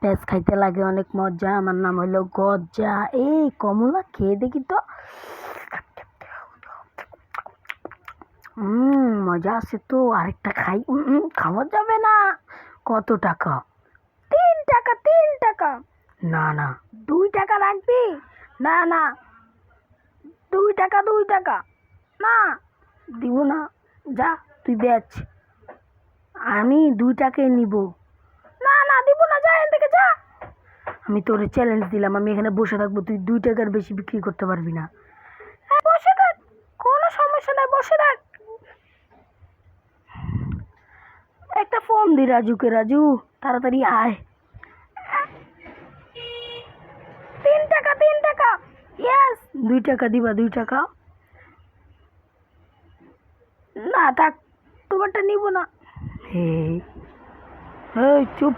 প্যাঁচ খাইতে লাগে অনেক মজা। আমার নাম হইলো গজ্জা। এই কমলা খেয়ে দেখি তো। মজা আছে তো, আরেকটা খাই। খাওয়া যাবে না। কত টাকা? 3 টাকা, 3 টাকা। না না, 2 টাকা রাখবি? না না, 2 টাকা, 2 টাকা। না, দিব না। যা, তুই বেচ। আমি 2 টাকায় নিব। না না, দিব না, যা এখান থেকে যা। আমি তোরে চ্যালেঞ্জ দিলাম, আমি এখানে বসে থাকবো, তুই 2 টাকার বেশি বিক্রি করতে পারবি না। হ্যাঁ, বসে থাক, কোনো সমস্যা নাই, বসে থাক। একটা ফোন দি রাজুকে। রাজু, তাড়াতাড়ি আয়। 3 টাকা, 3 টাকা। ইয়েস। 2 টাকা দিবা? 2 টাকা? না থাক, তোমারটা নিব না। হে, এই চুপ।